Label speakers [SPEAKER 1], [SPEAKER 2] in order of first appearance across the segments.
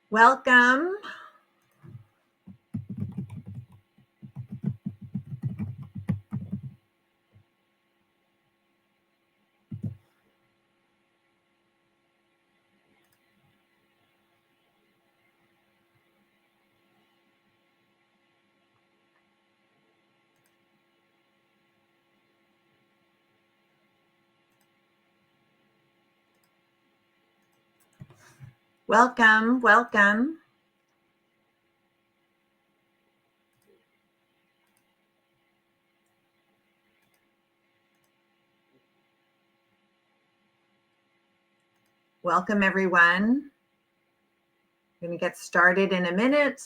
[SPEAKER 1] Welcome. Welcome, welcome. Welcome, everyone. We're going to get started in a minute.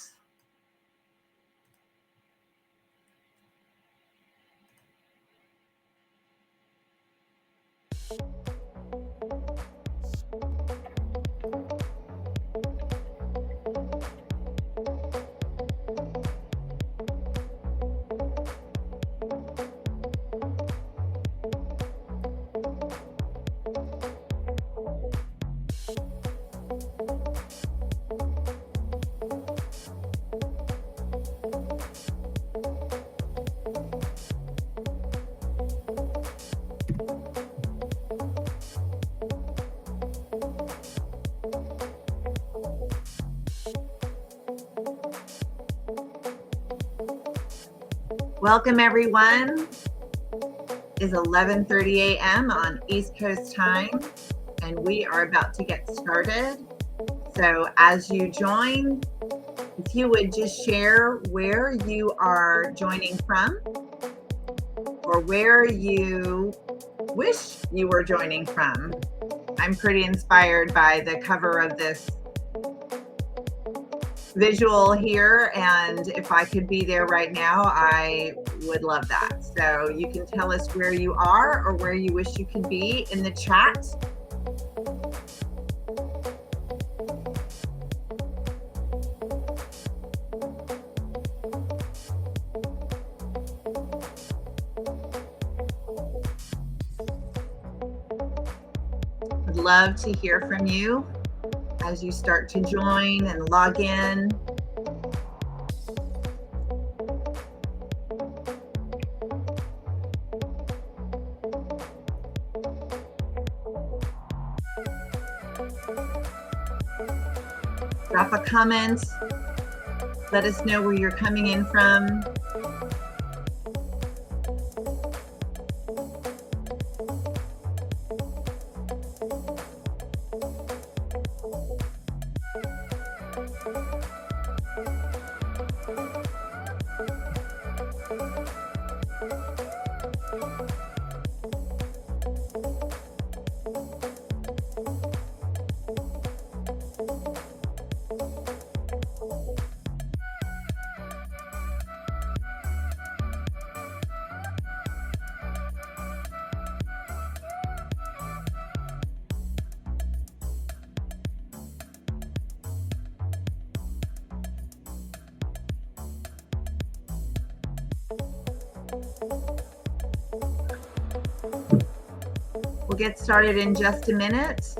[SPEAKER 1] Welcome, everyone. It's 11:30 a.m. on East Coast time, and we are about to get started. So as you join, if you would just share where you are joining from or where you wish you were joining from. I'm pretty inspired by the cover of this visual here, and if I could be there right now, I would love that. So you can tell us where you are or where you wish you could be in the chat. I'd love to hear from you as you start to join and log in. Drop a comment. Let us know where you're coming in from. We'll get started in just a minute.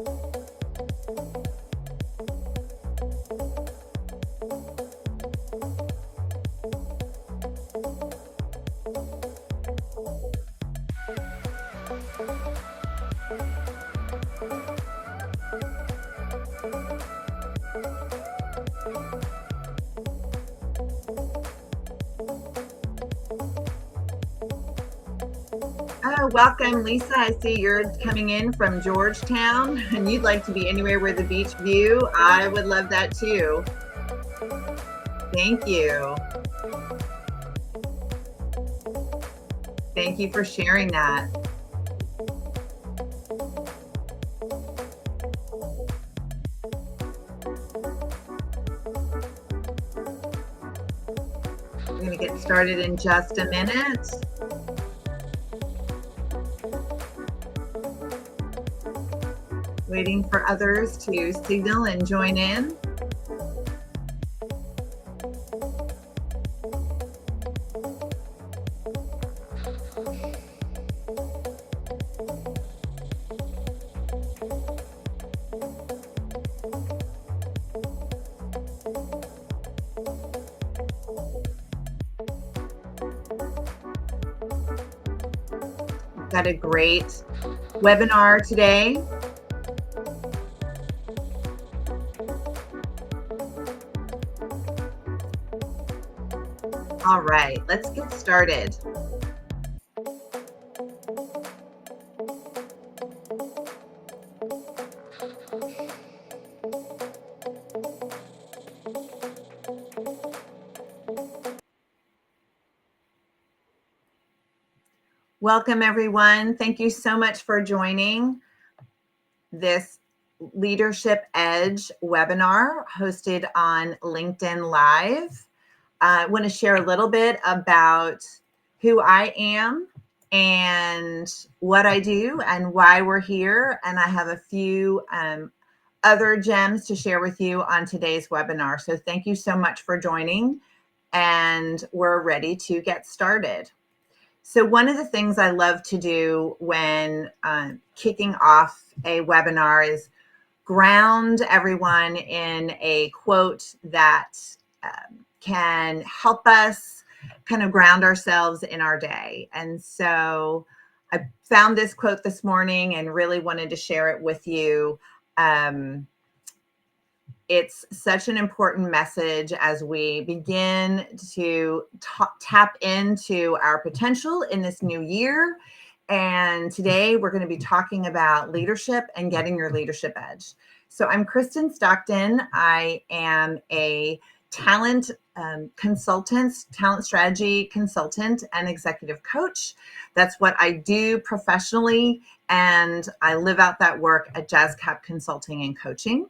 [SPEAKER 1] Oh, welcome, Lisa. I see you're coming in from Georgetown and you'd like to be anywhere with a beach view. I would love that too. Thank you. Thank you for sharing that. We're going to get started in just a minute. Waiting for others to signal and join in. Got a great webinar today. All right, let's get started. Welcome, everyone. Thank you so much for joining this Leadership Edge webinar hosted on LinkedIn Live. I want to share a little bit about who I am and what I do and why we're here. And I have a few other gems to share with you on today's webinar. So thank you so much for joining, and we're ready to get started. So one of the things I love to do when kicking off a webinar is ground everyone in a quote that can help us kind of ground ourselves in our day. And so I found this quote this morning and really wanted to share it with you. It's such an important message as we begin to tap into our potential in this new year. And today we're going to be talking about leadership and getting your leadership edge. So I'm Kristen Stockton. I am a talent consultant, talent strategy consultant, and executive coach. That's what I do professionally. And I live out that work at Jazz Cap Consulting and Coaching.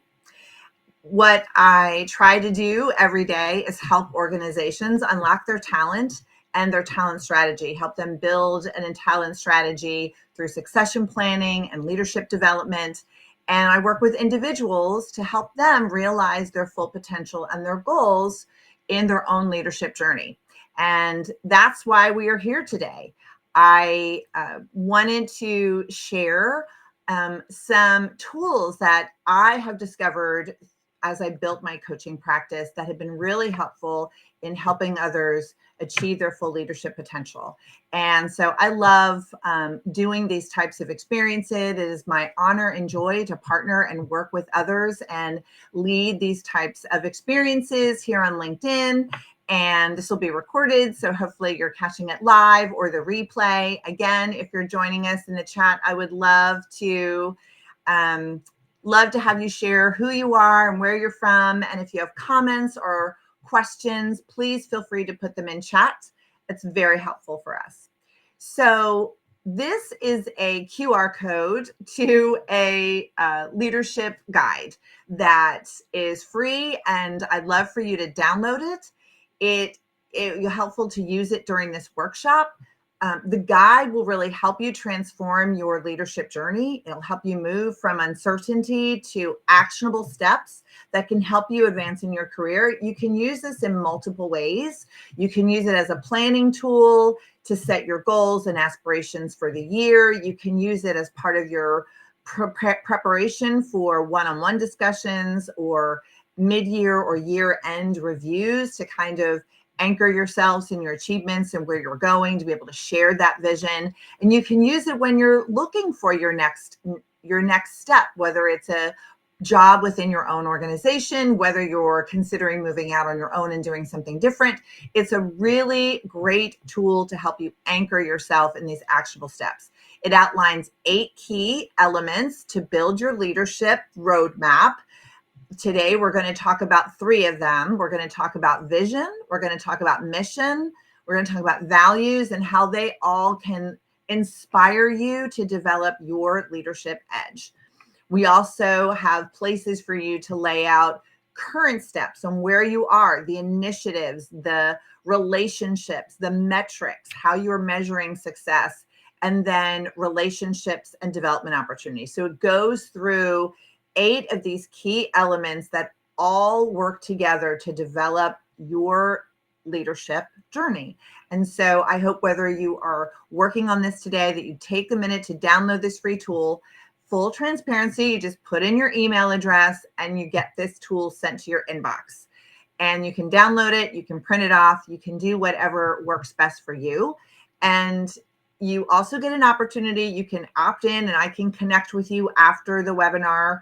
[SPEAKER 1] What I try to do every day is help organizations unlock their talent and their talent strategy, help them build an talent strategy through succession planning and leadership development. And I work with individuals to help them realize their full potential and their goals in their own leadership journey. And that's why we are here today. I wanted to share some tools that I have discovered as I built my coaching practice that have been really helpful in helping others achieve their full leadership potential. And so I love doing these types of experiences. It is my honor and joy to partner and work with others and lead these types of experiences here on LinkedIn. And this will be recorded, so hopefully you're catching it live or the replay. Again, if you're joining us in the chat, I would love to have you share who you are and where you're from. And if you have comments or questions, please feel free to put them in chat. It's very helpful for us. So this is a QR code to a leadership guide that is free, and I'd love for you to download it. It's helpful to use it during this workshop. The guide will really help you transform your leadership journey. It'll help you move from uncertainty to actionable steps that can help you advance in your career. You can use this in multiple ways. You can use it as a planning tool to set your goals and aspirations for the year. You can use it as part of your preparation for one-on-one discussions or mid-year or year-end reviews to kind of anchor yourselves in your achievements and where you're going, to be able to share that vision. And you can use it when you're looking for your next step, whether it's a job within your own organization, whether you're considering moving out on your own and doing something different. It's a really great tool to help you anchor yourself in these actionable steps. It outlines 8 key elements to build your leadership roadmap. Today, we're going to talk about 3 of them. We're going to talk about vision. We're going to talk about mission. We're going to talk about values and how they all can inspire you to develop your leadership edge. We also have places for you to lay out current steps on where you are, the initiatives, the relationships, the metrics, how you're measuring success, and then relationships and development opportunities. So it goes through 8 of these key elements that all work together to develop your leadership journey. And so I hope whether you are working on this today, that you take a minute to download this free tool. Full transparency, you just put in your email address and you get this tool sent to your inbox. And you can download it, you can print it off, you can do whatever works best for you. And you also get an opportunity. You can opt in and I can connect with you after the webinar.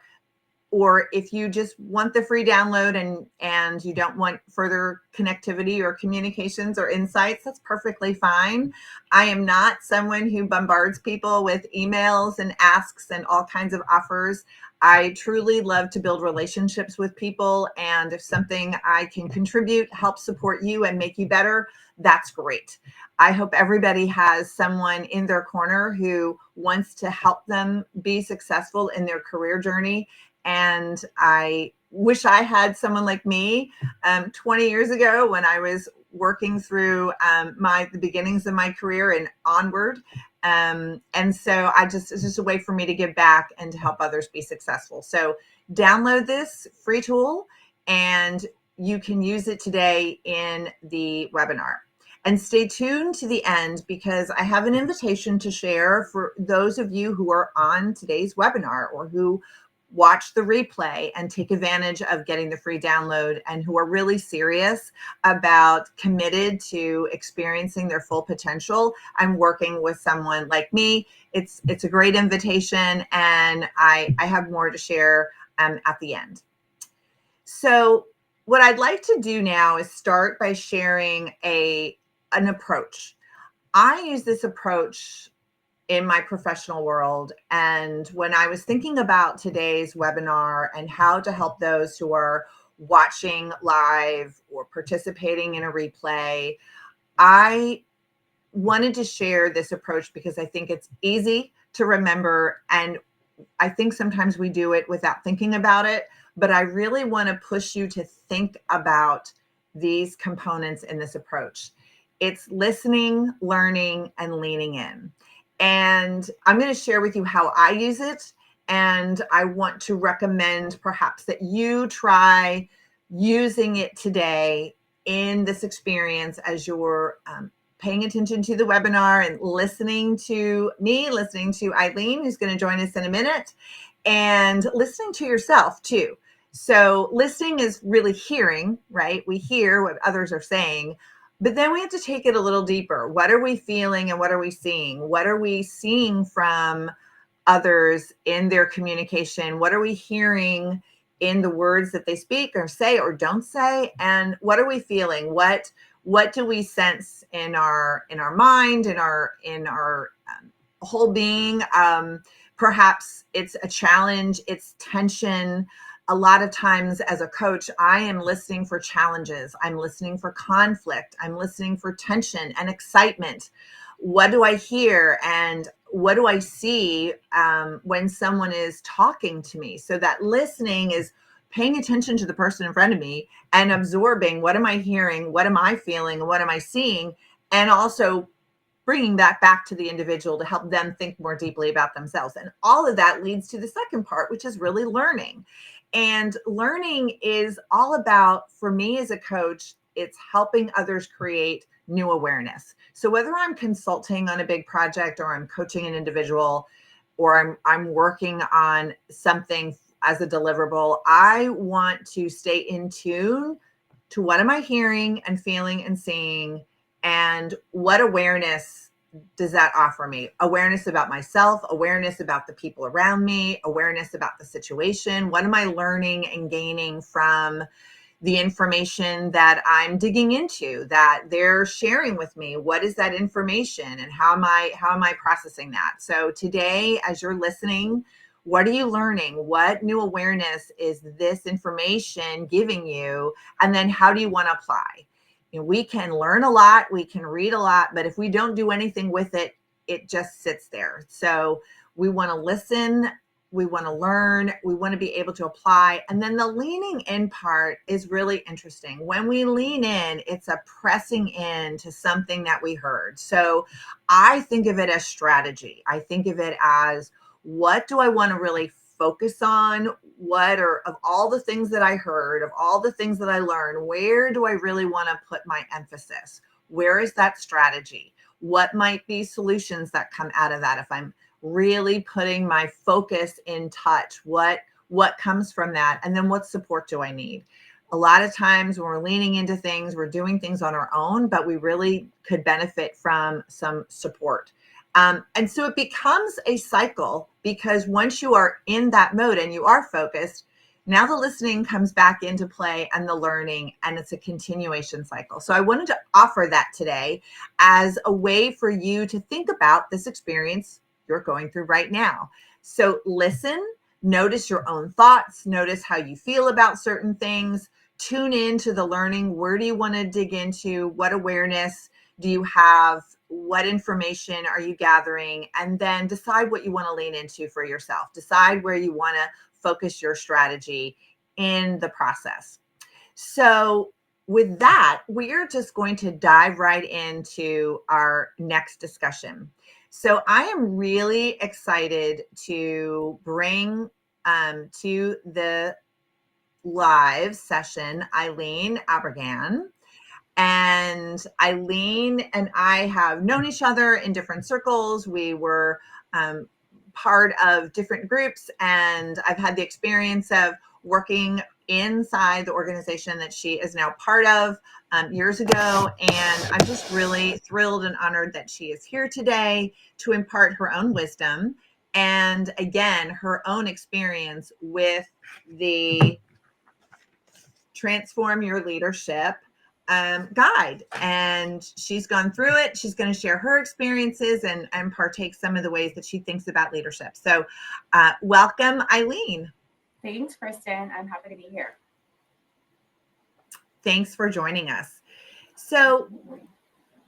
[SPEAKER 1] Or if you just want the free download and you don't want further connectivity or communications or insights, that's perfectly fine. I am not someone who bombards people with emails and asks and all kinds of offers. I truly love to build relationships with people. And if something I can contribute, help support you and make you better, that's great. I hope everybody has someone in their corner who wants to help them be successful in their career journey. And I wish I had someone like me 20 years ago when I was working through the beginnings of my career and onward. And so it's just a way for me to give back and to help others be successful. So download this free tool and you can use it today in the webinar. And stay tuned to the end because I have an invitation to share for those of you who are on today's webinar or who watch the replay and take advantage of getting the free download and who are really serious about committed to experiencing their full potential. I'm working with someone like me. It's a great invitation and I have more to share at the end. So what I'd like to do now is start by sharing an approach. I use this approach in my professional world. And when I was thinking about today's webinar and how to help those who are watching live or participating in a replay, I wanted to share this approach because I think it's easy to remember. And I think sometimes we do it without thinking about it, but I really want to push you to think about these components in this approach. It's listening, learning, and leaning in. And I'm going to share with you how I use it. And I want to recommend perhaps that you try using it today in this experience as you're paying attention to the webinar and listening to me, listening to Aileen, who's going to join us in a minute, and listening to yourself too. So listening is really hearing, right? We hear what others are saying. But then we have to take it a little deeper. What are we feeling and what are we seeing? What are we seeing from others in their communication? What are we hearing in the words that they speak or say or don't say? And what are we feeling? What do we sense in our mind, in our whole being? Perhaps it's a challenge, it's tension. A lot of times as a coach, I am listening for challenges. I'm listening for conflict. I'm listening for tension and excitement. What do I hear and what do I see when someone is talking to me? So that listening is paying attention to the person in front of me and absorbing what am I hearing, what am I feeling, and what am I seeing, and also bringing that back to the individual to help them think more deeply about themselves. And all of that leads to the second part, which is really learning. And learning is all about, for me as a coach, it's helping others create new awareness. So whether I'm consulting on a big project or I'm coaching an individual or I'm working on something as a deliverable, I want to stay in tune to what am I hearing and feeling and seeing, and what awareness does that offer me? Awareness about myself, awareness about the people around me, awareness about the situation. What am I learning and gaining from the information that I'm digging into, that they're sharing with me? What is that information and how am I processing that? So today, as you're listening, what are you learning? What new awareness is this information giving you? And then how do you want to apply? You know, we can learn a lot, we can read a lot, but if we don't do anything with it, it just sits there. So we want to listen, we want to learn, we want to be able to apply. And then the leaning in part is really interesting. When we lean in, it's a pressing in to something that we heard. So I think of it as strategy. I think of it as, what do I want to really focus on? What are, of all the things that I heard, of all the things that I learned, where do I really want to put my emphasis? Where is that strategy? What might be solutions that come out of that if I'm really putting my focus in touch? What comes from that? And then what support do I need? A lot of times when we're leaning into things, we're doing things on our own, but we really could benefit from some support. And so it becomes a cycle, because once you are in that mode and you are focused, now the listening comes back into play and the learning, and it's a continuation cycle. So I wanted to offer that today as a way for you to think about this experience you're going through right now. So listen, notice your own thoughts, notice how you feel about certain things, tune into the learning. Where do you want to dig into? What awareness do you have? What information are you gathering? And then decide what you want to lean into for yourself. Decide where you want to focus your strategy in the process. So, with that, we are just going to dive right into our next discussion. So, I am really excited to bring to the live session Aileen Abragan. And Aileen and I have known each other in different circles. We were um, part of different groups, and I've had the experience of working inside the organization that she is now part of years ago. And I'm just really thrilled and honored that she is here today to impart her own wisdom and, again, her own experience with the Transform Your Leadership guide. And she's gone through it. She's going to share her experiences and partake some of the ways that she thinks about leadership. So welcome, Aileen.
[SPEAKER 2] Thanks, Kristen. I'm happy to be here.
[SPEAKER 1] Thanks for joining us. So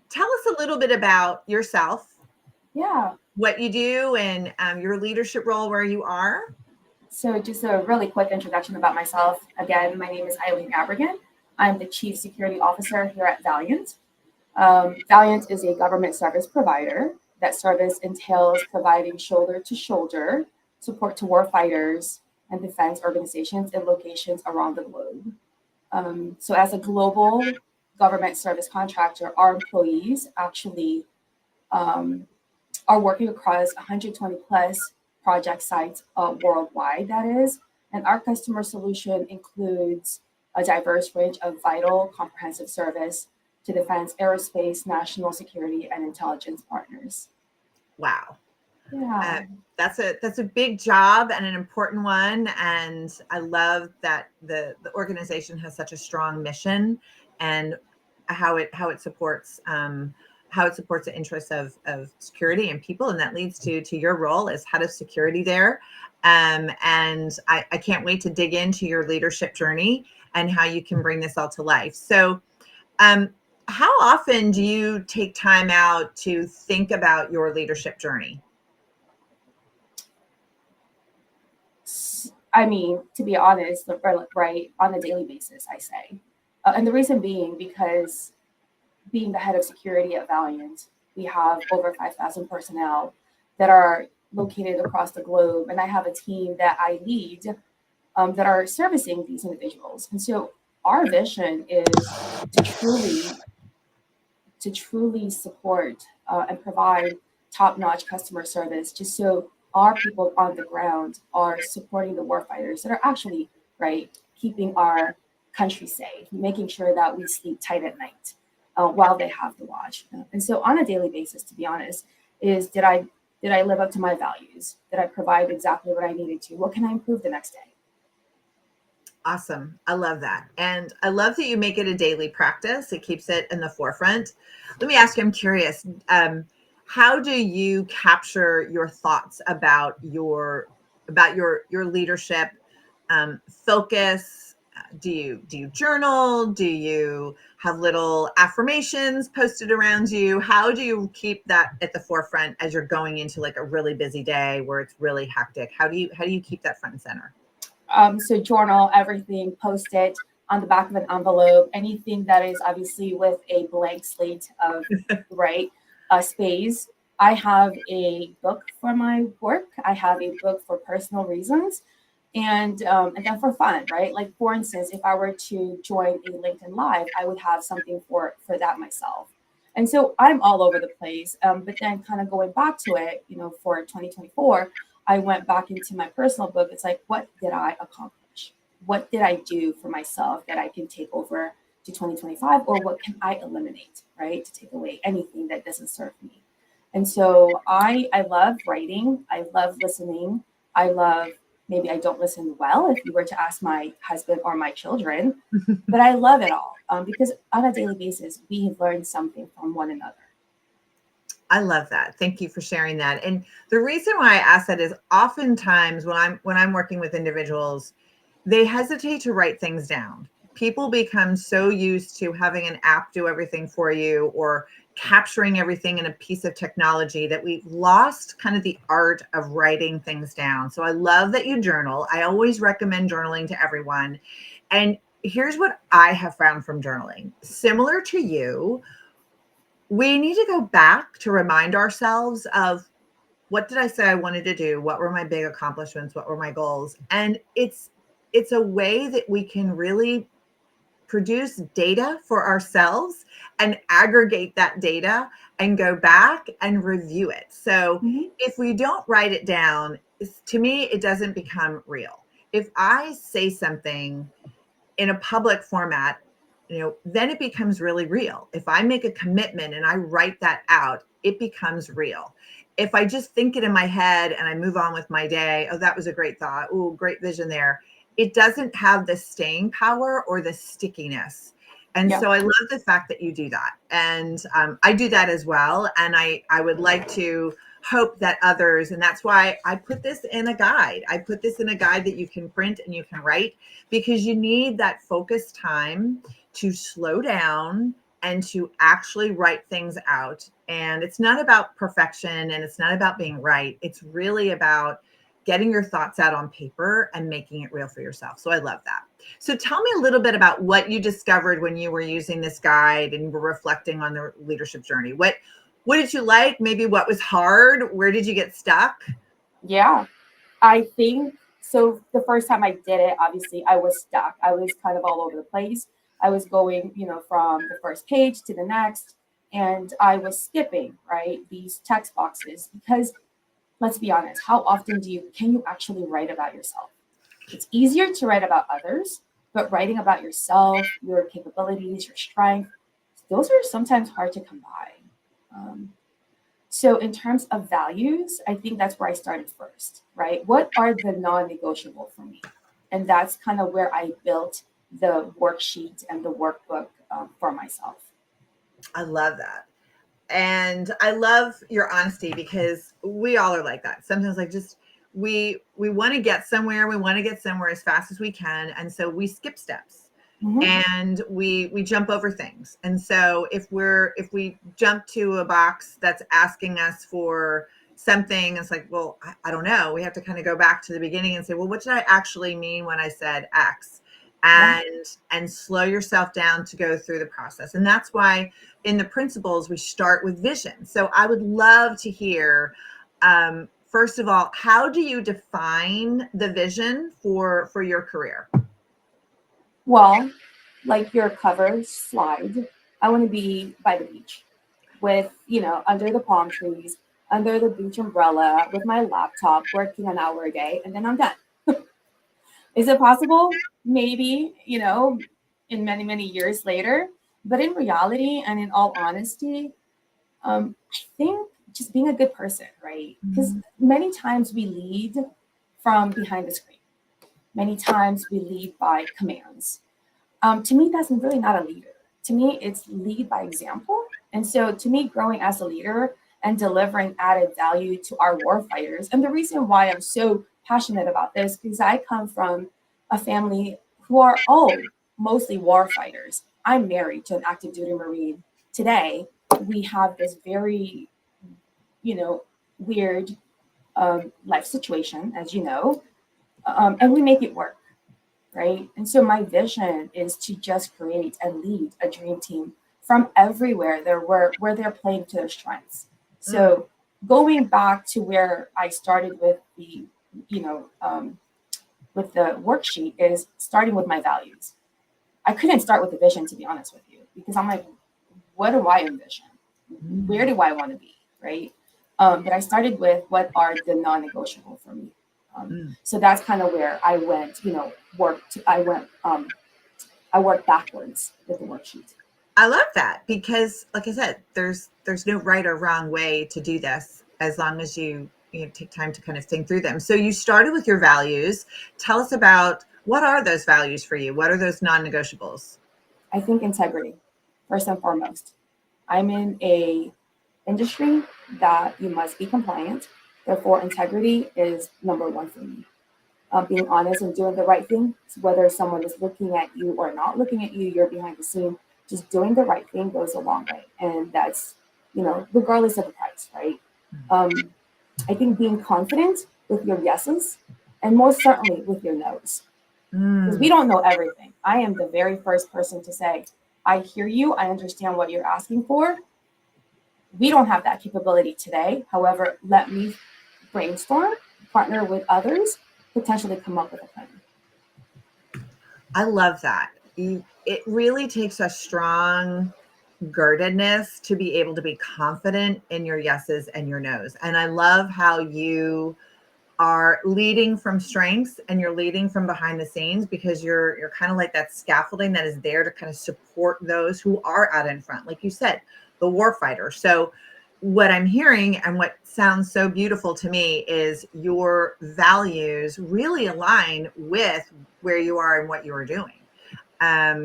[SPEAKER 1] tell us a little bit about yourself.
[SPEAKER 2] Yeah.
[SPEAKER 1] What you do and your leadership role where you are.
[SPEAKER 2] So just a really quick introduction about myself. Again, my name is Aileen Abragan. I'm the Chief Security Officer here at Valiant. Valiant is a government service provider. That service entails providing shoulder-to-shoulder support to warfighters and defense organizations in locations around the globe. So as a global government service contractor, our employees actually are working across 120 plus project sites worldwide, that is. And our customer solution includes a diverse range of vital, comprehensive service to defense, aerospace, national security, and intelligence partners.
[SPEAKER 1] Wow.
[SPEAKER 2] Yeah.
[SPEAKER 1] That's a big job and an important one. And I love that the organization has such a strong mission and how it supports the interests of security and people. And that leads to your role as head of security there. And I can't wait to dig into your leadership journey and how you can bring this all to life. So how often do you take time out to think about your leadership journey?
[SPEAKER 2] I mean, to be honest, right, on a daily basis, I say. And the reason being because being the head of security at Valiant, we have over 5,000 personnel that are located across the globe. And I have a team that I lead that are servicing these individuals. And so our vision is to truly support and provide top-notch customer service, just so our people on the ground are supporting the warfighters that are actually right keeping our country safe, making sure that we sleep tight at night while they have to watch. And so on a daily basis, to be honest, is did I live up to my values? Did I provide exactly what I needed to? What can I improve the next day?
[SPEAKER 1] Awesome. I love that. And I love that you make it a daily practice. It keeps it in the forefront. Let me ask you, I'm curious, how do you capture your thoughts about your leadership focus? Do you journal? Do you have little affirmations posted around you? How do you keep that at the forefront as you're going into like a really busy day where it's really hectic? How do you keep that front and center?
[SPEAKER 2] So journal everything, post it on the back of an envelope, anything that is obviously with a blank slate of right space. I have a book for my work. I have a book for personal reasons, and then for fun, right? Like for instance, if I were to join a LinkedIn Live, I would have something for that myself. And so I'm all over the place. But then kind of going back to it, for 2024, I went back into my personal book. It's like, what did I accomplish? What did I do for myself that I can take over to 2025? Or what can I eliminate, right? To take away anything that doesn't serve me. And so I love writing. I love listening. I love, maybe I don't listen well if you were to ask my husband or my children, but I love it all because on a daily basis, we learn something from one another.
[SPEAKER 1] I love that. Thank you for sharing that. And the reason why I ask that is oftentimes when I'm working with individuals, they hesitate to write things down. People become so used to having an app do everything for you or capturing everything in a piece of technology that we've lost kind of the art of writing things down. So I love that you journal. I always recommend journaling to everyone. And here's what I have found from journaling. Similar to you, we need to go back to remind ourselves of what did I say I wanted to do? What were my big accomplishments? What were my goals? And it's a way that we can really produce data for ourselves and aggregate that data and go back and review it. So
[SPEAKER 2] Mhm.
[SPEAKER 1] if we don't write it down, to me, it doesn't become real. If I say something in a public format, then it becomes really real. If I make a commitment and I write that out, it becomes real. If I just think it in my head and I move on with my day, oh, that was a great thought. Oh, great vision there. It doesn't have the staying power or the stickiness. And
[SPEAKER 2] Yeah.
[SPEAKER 1] so I love the fact that you do that. And I do that as well. And I would like to hope that others, and that's why I put this in a guide. I put this in a guide that you can print and you can write because you need that focused time to slow down and to actually write things out. And it's not about perfection and it's not about being right. It's really about getting your thoughts out on paper and making it real for yourself. So I love that. So tell me a little bit about what you discovered when you were using this guide and were reflecting on the leadership journey. What did you like? Maybe what was hard? Where did you get stuck?
[SPEAKER 2] Yeah. I think so. The first time I did it, obviously, I was stuck. I was kind of all over the place. I was going, from the first page to the next, and I was skipping, right, these text boxes because let's be honest, how often can you actually write about yourself? It's easier to write about others, but writing about yourself, your capabilities, your strength, those are sometimes hard to come by. Um, so, in terms of values, I think that's where I started first, right? What are the non negotiable for me? And that's kind of where I built the worksheet and the workbook for myself.
[SPEAKER 1] I love that. And I love your honesty because we all are like that. Sometimes like just we want to get somewhere, we want to get somewhere as fast as we can, and so we skip steps
[SPEAKER 2] Mhm.
[SPEAKER 1] and we jump over things. And so if we jump to a box that's asking us for something, it's like, well, I don't know. We have to kind of go back to the beginning and say, well, what did I actually mean when I said X?
[SPEAKER 2] Yeah.
[SPEAKER 1] And slow yourself down to go through the process. And that's why in the principles we start with vision. So I would love to hear, first of all, how do you define the vision for your career?
[SPEAKER 2] Well, like your cover slide, I want to be by the beach with, under the palm trees, under the beach umbrella, with my laptop, working an hour a day, and then I'm done. Is it possible? Maybe, in many, many years later. But in reality and in all honesty, I think just being a good person, right? Because
[SPEAKER 1] Mhm.
[SPEAKER 2] many times we lead from behind the screen. Many times we lead by commands. To me, that's really not a leader. To me, it's lead by example. And so, to me, growing as a leader and delivering added value to our warfighters, and the reason why I'm so passionate about this, because I come from a family who are all mostly warfighters. I'm married to an active duty Marine. Today, we have this very, you know, weird life situation, as you know, and we make it work, right? And so my vision is to just create and lead a dream team from everywhere where they're playing to their strengths.
[SPEAKER 1] Mm,
[SPEAKER 2] So going back to where I started with you know, um, the worksheet is starting with my values. I couldn't start with the vision, to be honest with you, because I'm like, what do I envision? Where
[SPEAKER 1] mm,
[SPEAKER 2] do I want to be, right? But I started with what are the non-negotiable for me.
[SPEAKER 1] mm.
[SPEAKER 2] So that's kind of where I went, worked. I worked backwards with the worksheet.
[SPEAKER 1] I love that because, like I said, there's no right or wrong way to do this as long as you take time to kind of think through them. So you started with your values. Tell us about what are those values for you? What are those non-negotiables?
[SPEAKER 2] I think integrity, first and foremost. I'm in a industry that you must be compliant. Therefore, integrity is number one for me. Being honest and doing the right thing, whether someone is looking at you or not looking at you, you're behind the scene. Just doing the right thing goes a long way, and that's regardless of the price, right? Um, I think being confident with your yeses, and most certainly with your nos, because we
[SPEAKER 1] Mm,
[SPEAKER 2] don't know everything. I am the very first person to say, I hear you, I understand what you're asking for. We don't have that capability today. However, let me brainstorm, partner with others, potentially come up with a plan.
[SPEAKER 1] I love that. It really takes a strong girdedness to be able to be confident in your yeses and your nos. And I love how you are leading from strengths and you're leading from behind the scenes because you're kind of like that scaffolding that is there to kind of support those who are out in front, like you said, the war fighter. So what I'm hearing and what sounds so beautiful to me is your values really align with where you are and what you are doing.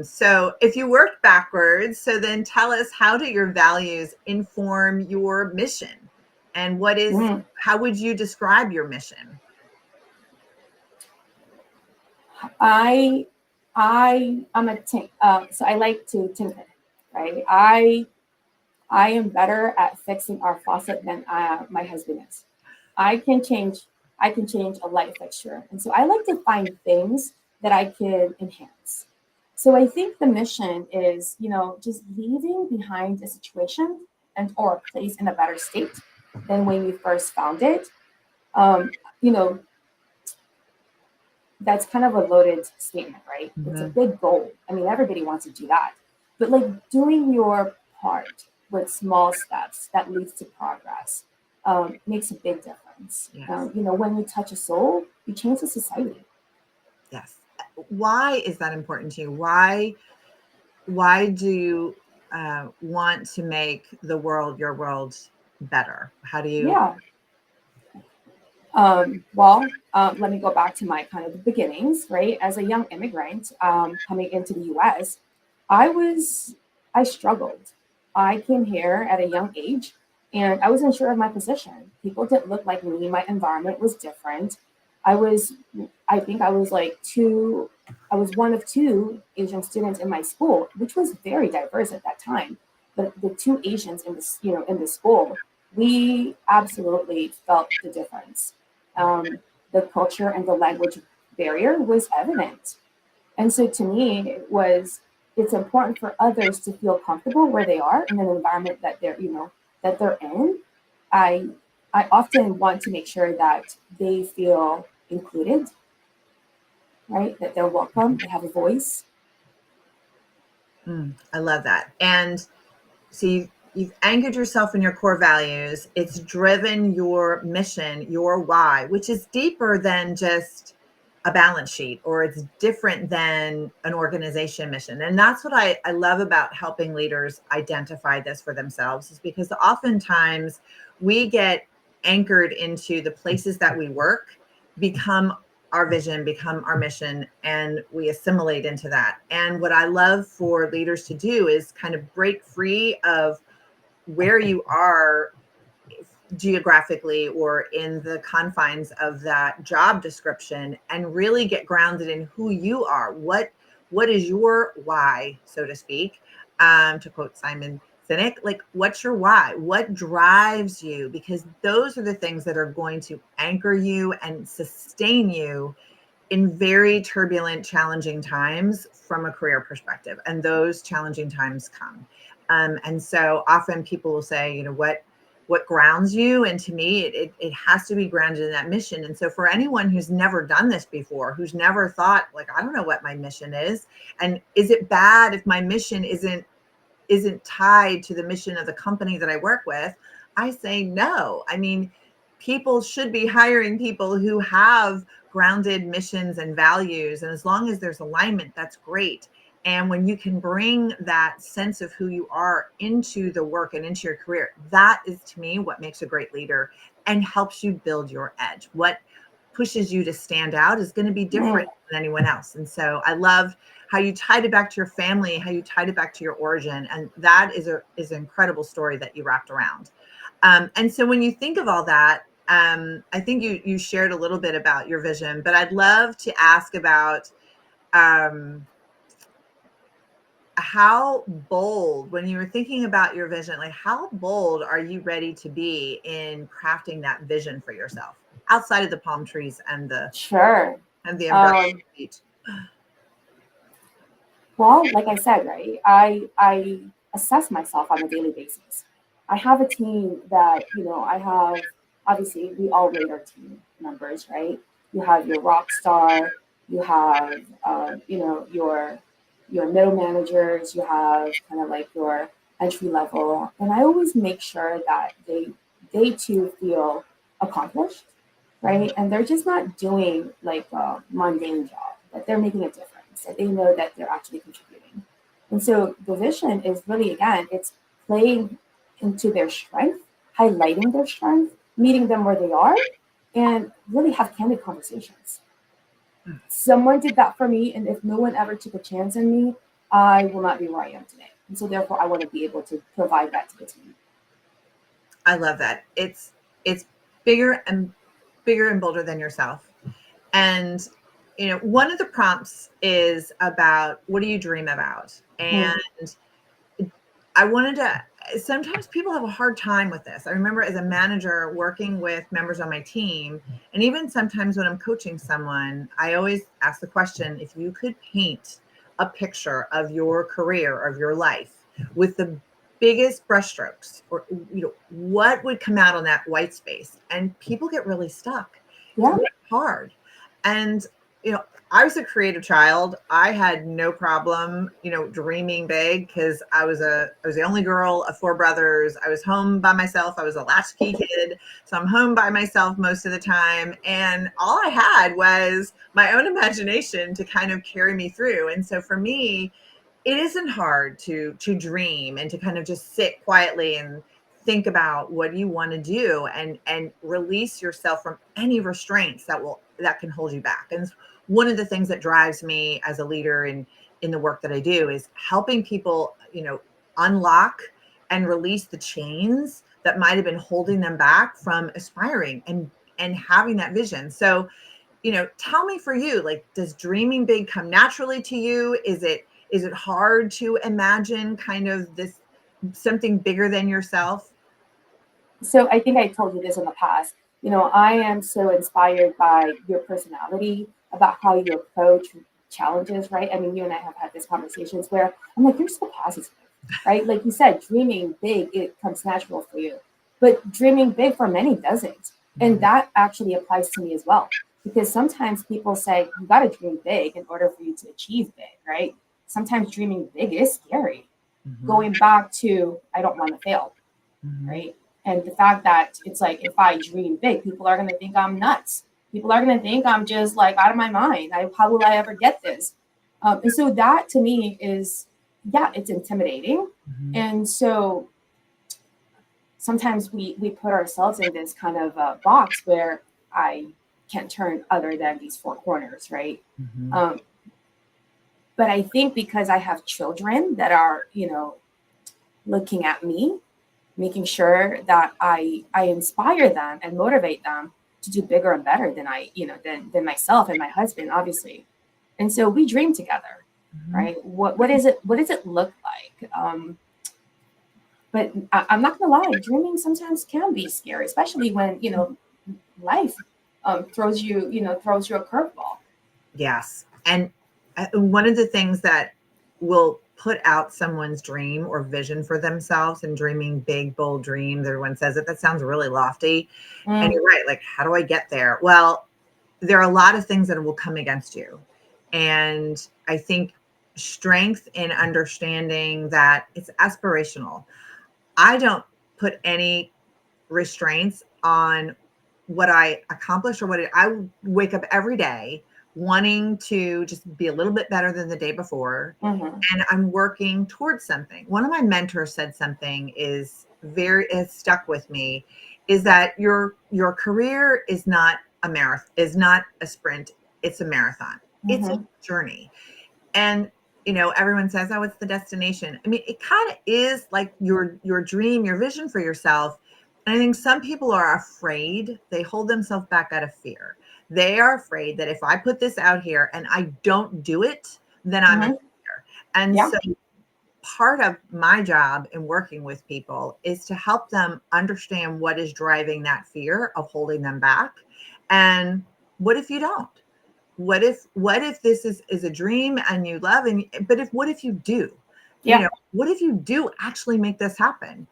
[SPEAKER 1] So if you work backwards, so then tell us, how do your values inform your mission? And
[SPEAKER 2] Mm.
[SPEAKER 1] how would you describe your mission?
[SPEAKER 2] I'm a tink. So I like to tinker, right? I am better at fixing our faucet than my husband is. I can change I can change a light fixture, and so I like to find things that I can enhance. So I think the mission is, just leaving behind a situation and or a place in a better state than when you first found it. Um, you know, that's kind of a loaded statement, right? It's a
[SPEAKER 1] Mhm.
[SPEAKER 2] big goal. I mean, everybody wants to do that. But like doing your part with small steps that leads to progress makes a big difference.
[SPEAKER 1] Yes.
[SPEAKER 2] When you touch a soul, you change the society.
[SPEAKER 1] Yes. Why is that important to you? Why do you want to make the world, your world, better? How do you?
[SPEAKER 2] Yeah. Let me go back to my kind of the beginnings, right? As a young immigrant coming into the US, I was, I struggled. I came here at a young age and I wasn't sure of my position. People didn't look like me. My environment was different. I was, I think I was I was one of two Asian students in my school, which was very diverse at that time. But the two Asians in the school, we absolutely felt the difference. um, the culture and the language barrier was evident. And so to me, it's important for others to feel comfortable where they are in an environment that they're in. I I often want to make sure that they feel included, right? That they're welcome, they have a voice.
[SPEAKER 1] I love that. And so you've anchored yourself in your core values. It's driven your mission, your why, which is deeper than just a balance sheet, or it's different than an organization mission. And that's what I love about helping leaders identify this for themselves, is because oftentimes we get anchored into the places that we work, become our vision, become our mission, and we assimilate into that. And what I love for leaders to do is kind of break free of where you are geographically or in the confines of that job description, and really get grounded in who you are. What is your why, so to speak? To quote Simon Sinek, like, what's your why? What drives you? Because those are the things that are going to anchor you and sustain you in very turbulent, challenging times from a career perspective. And those challenging times come. And so often people will say, what grounds you? And to me, it has to be grounded in that mission. And so for anyone who's never done this before, who's never thought, like, I don't know what my mission is, and is it bad if my mission isn't tied to the mission of the company that I work with? I say no. I mean, people should be hiring people who have grounded missions and values. And as long as there's alignment, that's great. And when you can bring that sense of who you are into the work and into your career, that is to me what makes a great leader and helps you build your edge. What pushes you to stand out is going to be different than anyone else. And so I love how you tied it back to your family, how you tied it back to your origin. And that is an incredible story that you wrapped around. And so when you think of all that, I think you shared a little bit about your vision, but I'd love to ask about how bold, when you were thinking about your vision, like how bold are you ready to be in crafting that vision for yourself outside of the palm trees and the
[SPEAKER 2] Sure.
[SPEAKER 1] umbrella beach?
[SPEAKER 2] Well, like I said, right, I assess myself on a daily basis. I have a team that, I have, obviously, we all rate our team members, right? You have your rock star, you have, your middle managers, you have kind of like your entry level. And I always make sure that they too feel accomplished, right? And they're just not doing like a mundane job, that they're making a difference, that they know that they're actually contributing. And so the vision is really, again, it's playing into their strength, highlighting their strength, meeting them where they are, and really have candid conversations. Someone did that for me, and if no one ever took a chance in me, I will not be where I am today. And so therefore I want to be able to provide that to the team.
[SPEAKER 1] I love that. It's bigger and bolder than yourself. And one of the prompts is about what do you dream about? And I wanted to, sometimes people have a hard time with this. I remember as a manager working with members on my team, and even sometimes when I'm coaching someone, I always ask the question, if you could paint a picture of your career, of your life with the biggest brushstrokes, or what would come out on that white space? And people get really stuck.
[SPEAKER 2] Yeah.
[SPEAKER 1] It's really hard. And I was a creative child. I had no problem, dreaming big, because I was the only girl of four brothers. I was home by myself. I was a latchkey kid. So I'm home by myself most of the time. And all I had was my own imagination to kind of carry me through. And so for me, it isn't hard to dream and to kind of just sit quietly and think about what you want to do, and release yourself from any restraints that can hold you back. And one of the things that drives me as a leader in the work that I do is helping people, unlock and release the chains that might have been holding them back from aspiring and having that vision. So, tell me, for you, like, does dreaming big come naturally to you? Is it hard to imagine kind of this something bigger than yourself?
[SPEAKER 2] So I think I told you this in the past. I am so inspired by your personality, about how you approach challenges, right? I mean, you and I have had these conversations where I'm like, you're so positive, right? Like you said, dreaming big, it comes natural for you. But dreaming big for many doesn't. And that actually applies to me as well. Because sometimes people say, you got to dream big in order for you to achieve big, right? Sometimes dreaming big is scary. Going back to, I don't want to fail, right? And the fact that it's like, if I dream big, people are going to think I'm nuts. People are going to think I'm just like out of my mind. How will I ever get this? And so that to me is, yeah, it's intimidating. And so sometimes we put ourselves in this kind of box where I can't turn other than these four corners, right? But I think because I have children that are, looking at me, making sure that I inspire them and motivate them to do bigger and better than than myself and my husband, obviously. And so we dream together, right? What does it look like? But I'm not gonna lie, dreaming sometimes can be scary, especially when life throws you a curveball.
[SPEAKER 1] Yes. And one of the things that will put out someone's dream or vision for themselves, and dreaming big, bold dreams, everyone says it, that sounds really lofty. And you're right. Like, how do I get there? Well, there are a lot of things that will come against you. And I think strength in understanding that it's aspirational. I don't put any restraints on what I accomplish, or I wake up every day wanting to just be a little bit better than the day before,
[SPEAKER 2] Mm-hmm.
[SPEAKER 1] and I'm working towards something. One of my mentors said something is stuck with me, is that your career is not a marathon, is not a sprint, it's a marathon. It's a
[SPEAKER 2] Mm-hmm.
[SPEAKER 1] journey. And everyone says, oh, it's the destination. I mean, it kind of is like your dream, your vision for yourself. And I think some people are afraid. They hold themselves back out of fear. They are afraid that if I put this out here and I don't do it, then I'm a
[SPEAKER 2] Mm-hmm.
[SPEAKER 1] failure. And
[SPEAKER 2] Yeah.
[SPEAKER 1] so part of my job in working with people is to help them understand what is driving that fear of holding them back. And what if you don't? What if this is a dream and you love, and but if what if you do?
[SPEAKER 2] Yeah.
[SPEAKER 1] What if you do actually make this happen?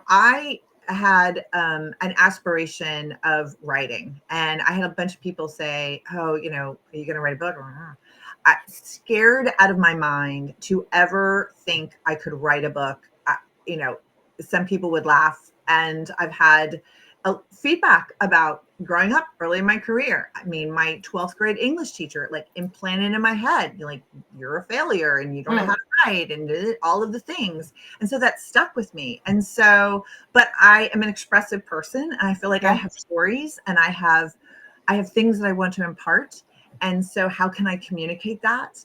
[SPEAKER 1] I had an aspiration of writing, and I had a bunch of people say, oh, are you going to write a book? I scared out of my mind to ever think I could write a book. You know, some people would laugh, and I've had feedback about growing up early in my career. I mean, my 12th grade English teacher like implanted in my head, you're a failure and you don't know how to write and all of the things. And so that stuck with me. And so, but I am an expressive person, and I feel like I
[SPEAKER 2] Yeah.
[SPEAKER 1] have stories, and I have things that I want to impart. And so how can I communicate that?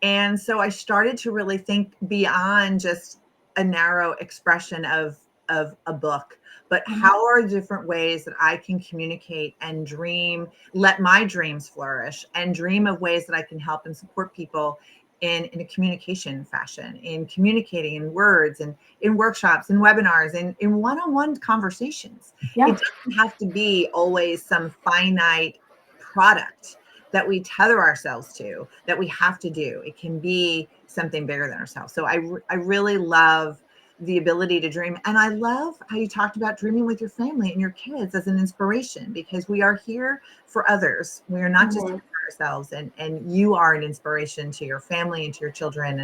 [SPEAKER 1] And so I started to really think beyond just a narrow expression of a book, but
[SPEAKER 2] Mm-hmm.
[SPEAKER 1] how are different ways that I can communicate and dream, let my dreams flourish, and dream of ways that I can help and support people in a communication fashion, in communicating in words and in workshops and webinars and in one-on-one conversations.
[SPEAKER 2] Yeah.
[SPEAKER 1] It doesn't have to be always some finite product that we tether ourselves to, that we have to do. It can be something bigger than ourselves. So I really love the ability to dream. And I love how you talked about dreaming with your family and your kids as an inspiration, because we are here for others. We are not just
[SPEAKER 2] Mm-hmm.
[SPEAKER 1] here for ourselves. And you are an inspiration to your family and to your children.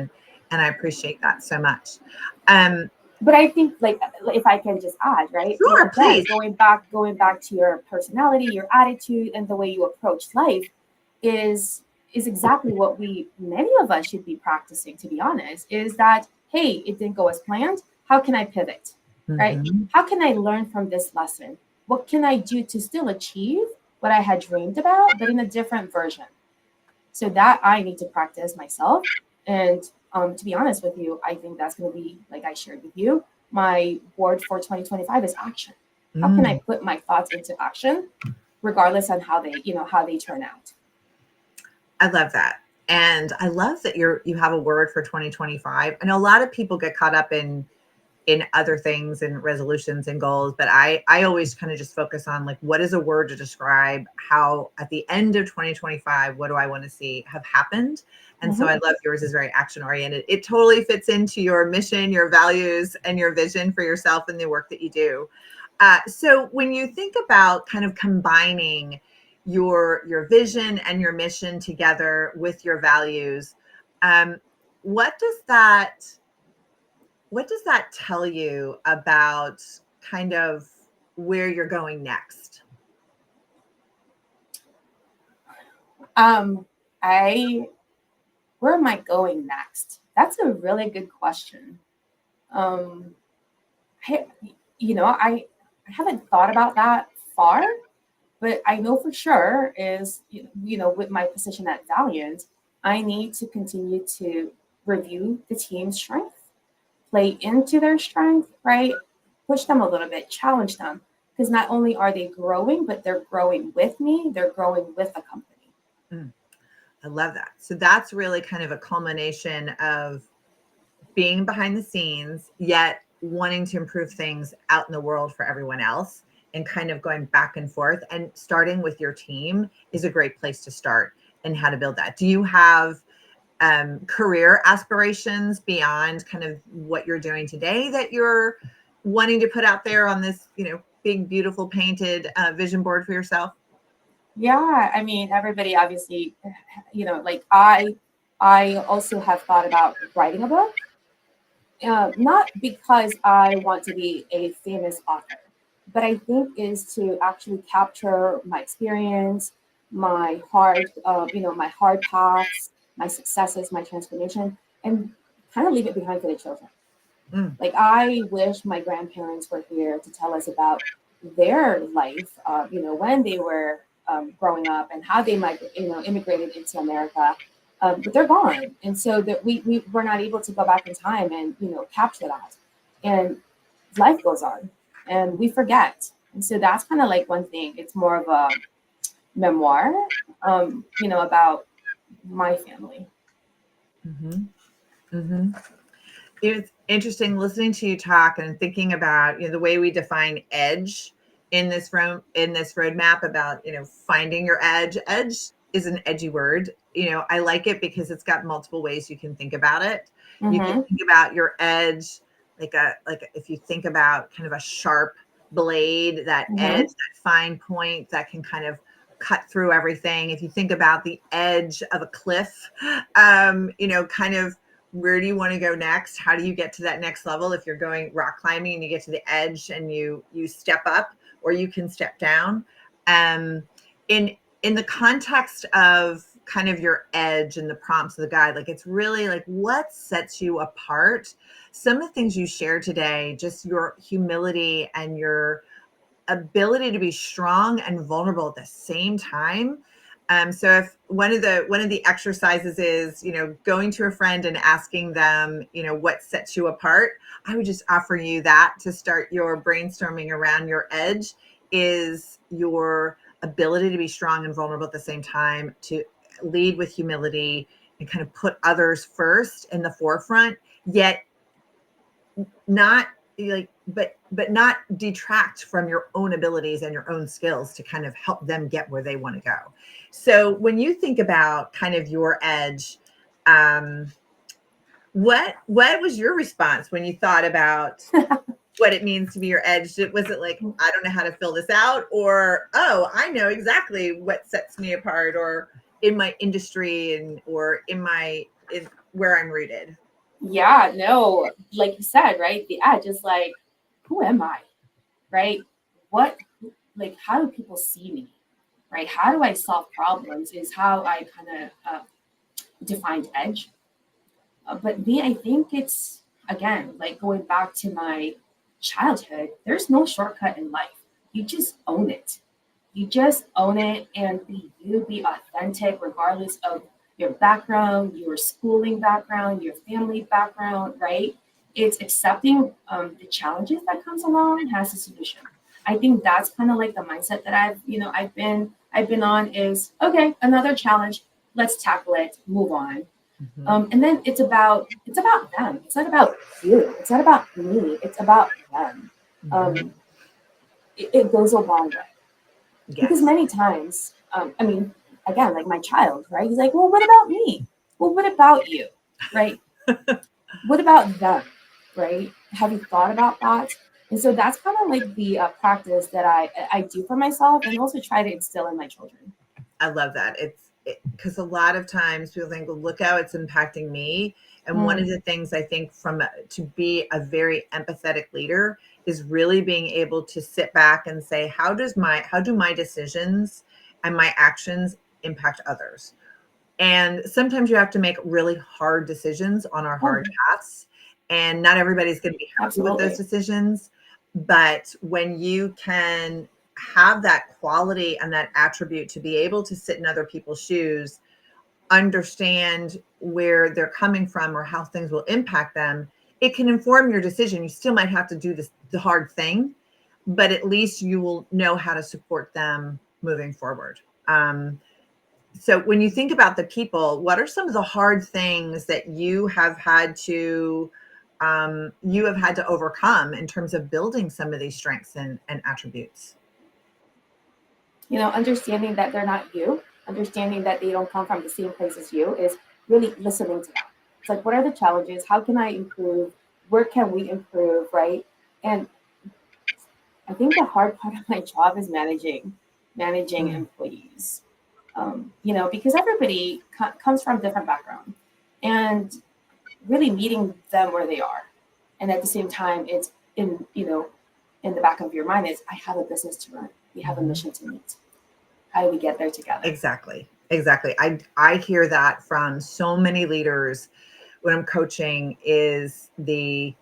[SPEAKER 1] And I appreciate that so much. Um,
[SPEAKER 2] But I think, like, if I can just add, right?
[SPEAKER 1] sure,
[SPEAKER 2] Again,
[SPEAKER 1] please.
[SPEAKER 2] going back to your personality, your attitude, and the way you approach life is exactly what many of us should be practicing. To be honest, is that, hey, it didn't go as planned. How can I pivot, right?
[SPEAKER 1] Mhm.
[SPEAKER 2] How can I learn from this lesson? What can I do to still achieve what I had dreamed about, but in a different version? So that I need to practice myself. And to be honest with you, I think that's going to be, like I shared with you, my word for 2025 is action. How can I
[SPEAKER 1] Mm.
[SPEAKER 2] put my thoughts into action, regardless on how they turn out?
[SPEAKER 1] I love that. And I love that you have a word for 2025. I know a lot of people get caught up in other things and resolutions and goals, but I always kind of just focus on like, what is a word to describe how at the end of 2025, what do I want to see have happened? And so
[SPEAKER 2] Mm-hmm.
[SPEAKER 1] I love yours is very action oriented. It totally fits into your mission, your values, and your vision for yourself and the work that you do. So when you think about kind of combining your vision and your mission together with your values, um, what does that what does that tell you about kind of where you're going next?
[SPEAKER 2] Um, I Where am I going next? That's a really good question. Um, I, I haven't thought about that far, but I know for sure is, with my position at Valiant, I need to continue to review the team's strength, play into their strength, right? Push them a little bit, challenge them, because not only are they growing, but they're growing with me, they're growing with the company.
[SPEAKER 1] Mm, I love that. So that's really kind of a culmination of being behind the scenes, yet wanting to improve things out in the world for everyone else, and kind of going back and forth. And starting with your team is a great place to start and how to build that. Do you have career aspirations beyond kind of what you're doing today that you're wanting to put out there on this, big, beautiful painted vision board for yourself?
[SPEAKER 2] Yeah, I mean, everybody obviously, like I also have thought about writing a book, not because I want to be a famous author, but I think is to actually capture my experience, my hard, my hard paths, my successes, my transformation, and kind of leave it behind for the children.
[SPEAKER 1] Mm.
[SPEAKER 2] Like I wish my grandparents were here to tell us about their life, when they were growing up and how they might, immigrated into America. But they're gone, and so that we were not able to go back in time and capture that. And life goes on, and we forget. And so that's kind of like one thing. It's more of a memoir, about my family.
[SPEAKER 1] Mm-hmm. Mm-hmm. It's interesting listening to you talk and thinking about the way we define edge in this roadmap about finding your edge. Edge is an edgy word. I like it because it's got multiple ways you can think about it. You can
[SPEAKER 2] Mm-hmm.
[SPEAKER 1] think about your edge like if you think about kind of a sharp blade, that edge,
[SPEAKER 2] Mm-hmm.
[SPEAKER 1] that fine point that can kind of cut through everything. If you think about the edge of a cliff, kind of where do you want to go next? How do you get to that next level? If you're going rock climbing and you get to the edge and you step up, or you can step down. In the context of kind of your edge and the prompts of the guide, like it's really like what sets you apart. Some of the things you shared today, just your humility and your ability to be strong and vulnerable at the same time. So if one of the exercises is, going to a friend and asking them, what sets you apart, I would just offer you that to start your brainstorming around your edge is your ability to be strong and vulnerable at the same time, to lead with humility and kind of put others first in the forefront, yet not like but not detract from your own abilities and your own skills to kind of help them get where they want to go. So when you think about kind of your edge, what was your response when you thought about what it means to be your edge? Was it like, I don't know how to fill this out, or oh, I know exactly what sets me apart, or in my industry or in where I'm rooted?
[SPEAKER 2] Yeah, no, like you said, right? The edge is like, who am I? Right? What, like, how do people see me? Right? How do I solve problems? Is how I kind of defined edge. But me, I think it's, again, like going back to my childhood, there's no shortcut in life. You just own it. You just own it and be you, be authentic, regardless of your background, your schooling background, your family background, right? It's accepting the challenges that comes along has a solution. I think that's kind of like the mindset that I've been on is okay, another challenge, let's tackle it, move on.
[SPEAKER 1] Mm-hmm.
[SPEAKER 2] And then it's about them. It's not about you. It's not about me. It's about them.
[SPEAKER 1] Mm-hmm.
[SPEAKER 2] Um, it goes a long way because
[SPEAKER 1] Yes.
[SPEAKER 2] many times, again, like my child, right? He's like, well, what about me? Well, what about you, right? What about them, right? Have you thought about that? And so that's kind of like the practice that I do for myself and also try to instill in my children.
[SPEAKER 1] I love that. It's because a lot of times people think, well, look how it's impacting me. And one of
[SPEAKER 2] Mm,
[SPEAKER 1] the things I think to be a very empathetic leader is really being able to sit back and say, how do my decisions and my actions impact others? And sometimes you have to make really hard decisions on our
[SPEAKER 2] oh,
[SPEAKER 1] hard paths. And not everybody's going to be happy with those
[SPEAKER 2] absolutely.
[SPEAKER 1] decisions. But when you can have that quality and that attribute to be able to sit in other people's shoes, understand where they're coming from or how things will impact them, it can inform your decision. You still might have to do the hard thing, but at least you will know how to support them moving forward. So when you think about the people, what are some of the hard things that you have had to overcome in terms of building some of these strengths and attributes?
[SPEAKER 2] Understanding that they're not you, understanding that they don't come from the same place as you is really listening to them. It's like, what are the challenges? How can I improve? Where can we improve? Right. And I think the hard part of my job is managing
[SPEAKER 1] Mm,
[SPEAKER 2] employees. Because everybody comes from different background, and really meeting them where they are, and at the same time, it's in the back of your mind is I have a business to run. We have a
[SPEAKER 1] mhm,
[SPEAKER 2] mission to meet. how do we get there together?
[SPEAKER 1] Exactly. I hear that from so many leaders when I'm coaching, is the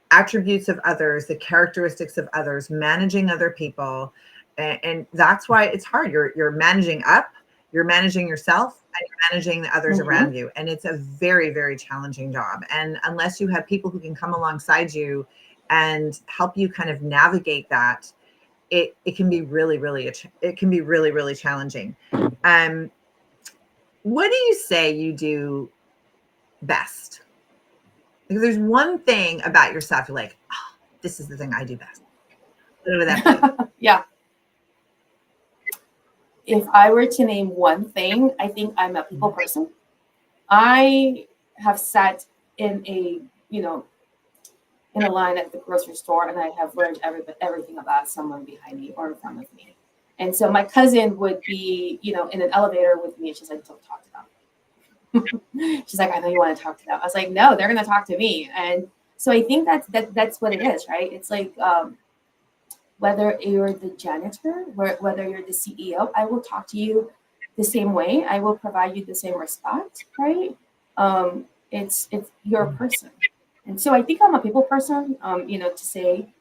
[SPEAKER 1] attributes of others, the characteristics of others, managing other people. And that's why it's hard. You're managing up, you're managing yourself, and you're managing the others around you. And it's a very, very challenging job. And unless you have people who can come alongside you and help you kind of navigate that, it can be really, really, it can be really, really challenging. What do you say you do best? Because there's one thing about yourself you're like, oh, this is the thing I do best. What would that be?
[SPEAKER 2] Yeah. If I were to name one thing, I think I'm a people person. I have sat in a, in a line at the grocery store, and I have learned everything about someone behind me or in front of me. And so my cousin would be, in an elevator with me, and she's like, don't talk to them. She's like, I know you want to talk to them. I was like, no, they're going to talk to me. And so I think that's what it is, right? It's like, whether you're the janitor, whether you're the CEO, I will talk to you the same way. I will provide you the same respect, right? It's your person. And so I think I'm a people person, to say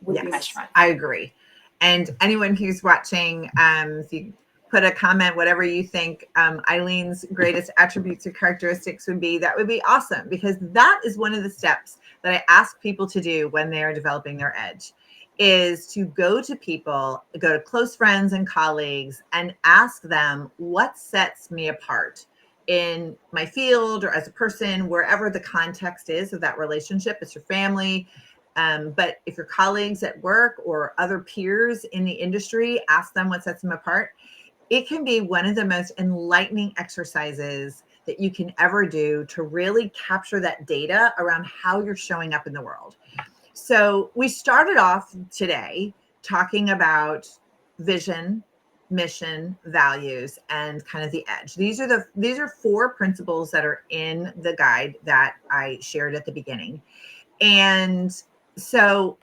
[SPEAKER 2] would be my strength.
[SPEAKER 1] I agree. And anyone who's watching, if you put a comment, whatever you think Eileen's greatest attributes or characteristics would be, that would be awesome, because that is one of the steps that I ask people to do when they are developing their edge, is to go to people, go to close friends and colleagues, and ask them what sets me apart in my field or as a person, wherever the context is of that relationship. It's your family. But if your colleagues at work or other peers in the industry, ask them what sets them apart. It can be one of the most enlightening exercises that you can ever do to really capture that data around how you're showing up in the world. So we started off today talking about vision, mission, values, and kind of the edge. These are 4 principles that are in the guide that I shared at the beginning. And so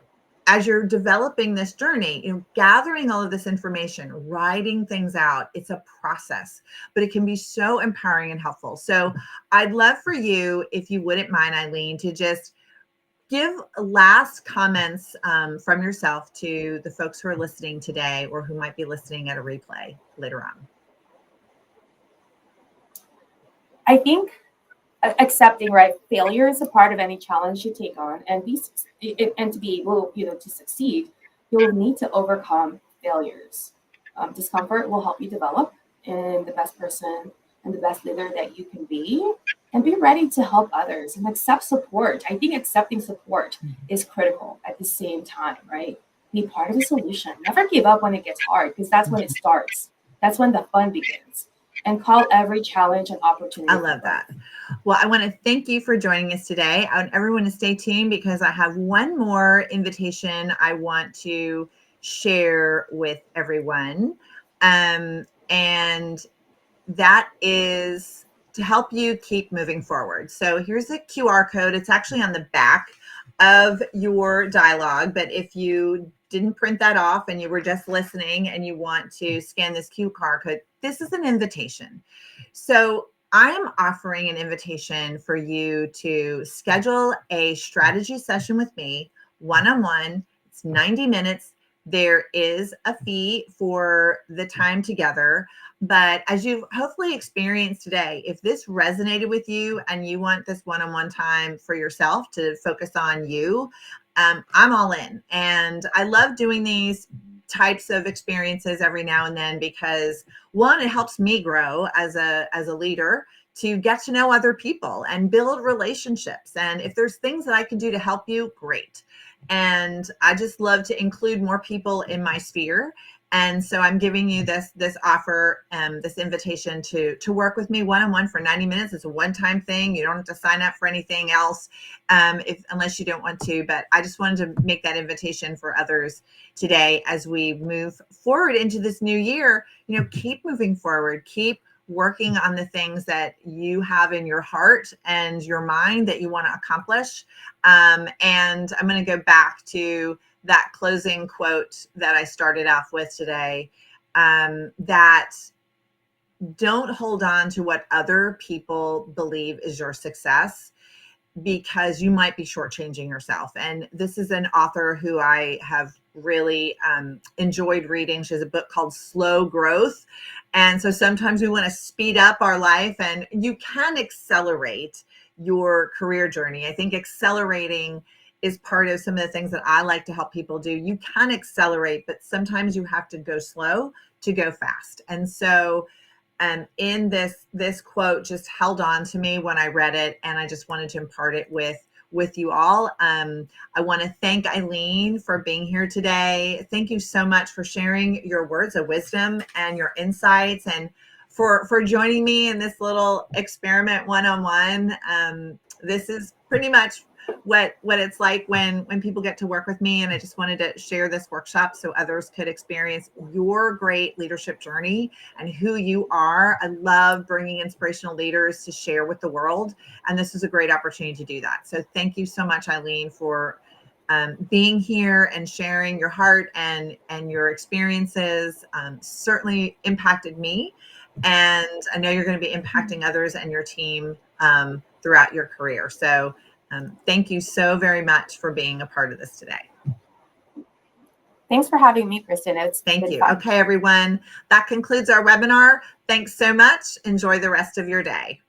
[SPEAKER 1] as you're developing this journey, gathering all of this information, writing things out, it's a process, but it can be so empowering and helpful. So I'd love for you, if you wouldn't mind, Aileen, to just give last comments from yourself to the folks who are listening today or who might be listening at a replay later on.
[SPEAKER 2] I think accepting, right, failure is a part of any challenge you take on, and to be able, to succeed, you'll need to overcome failures. Discomfort will help you develop in the best person and the best leader that you can be, and be ready to help others and accept support. I think accepting support is critical at the same time, right? Be part of the solution. Never give up when it gets hard, because that's when it starts. That's when the fun begins. And call every challenge an opportunity.
[SPEAKER 1] I love that. Well, I want to thank you for joining us today. I want everyone to stay tuned, because I have one more invitation I want to share with everyone. And that is to help you keep moving forward. So here's a QR code. It's actually on the back of your dialogue, but if you didn't print that off and you were just listening and you want to scan this QR code, this is an invitation. So I am offering an invitation for you to schedule a strategy session with me, one-on-one. It's 90 minutes. There is a fee for the time together, but as you've hopefully experienced today, if this resonated with you and you want this one-on-one time for yourself to focus on you, I'm all in. And I love doing these types of experiences every now and then, because one, it helps me grow as a leader, to get to know other people and build relationships. And if there's things that I can do to help you, great. And I just love to include more people in my sphere. And so I'm giving you this offer, this invitation to work with me one-on-one for 90 minutes. It's a one-time thing. You don't have to sign up for anything else unless you don't want to. But I just wanted to make that invitation for others today as we move forward into this new year. Keep moving forward. Keep working on the things that you have in your heart and your mind that you want to accomplish. And I'm going to go back to that closing quote that I started off with today. that don't hold on to what other people believe is your success, because you might be shortchanging yourself. And this is an author who I have really enjoyed reading. She has a book called Slow Growth. And so sometimes we want to speed up our life, and you can accelerate your career journey. I think accelerating is part of some of the things that I like to help people do. You can accelerate, but sometimes you have to go slow to go fast. And so in this quote just held on to me when I read it, and I just wanted to impart it with you all. I want to thank Aileen for being here today. Thank you so much for sharing your words of wisdom and your insights, and for joining me in this little experiment one-on-one. This is pretty much what it's like when people get to work with me, and I just wanted to share this workshop so others could experience your great leadership journey and who you are. I love bringing inspirational leaders to share with the world, and this is a great opportunity to do that. So thank you so much, Aileen, for being here and sharing your heart and your experiences. Certainly impacted me, and I know you're going to be impacting others and your team throughout your career. So thank you so very much for being a part of this today.
[SPEAKER 2] Thanks for having me, Kristen. It's
[SPEAKER 1] Thank
[SPEAKER 2] been
[SPEAKER 1] you.
[SPEAKER 2] fun.
[SPEAKER 1] Okay, everyone. That concludes our webinar. Thanks so much. Enjoy the rest of your day.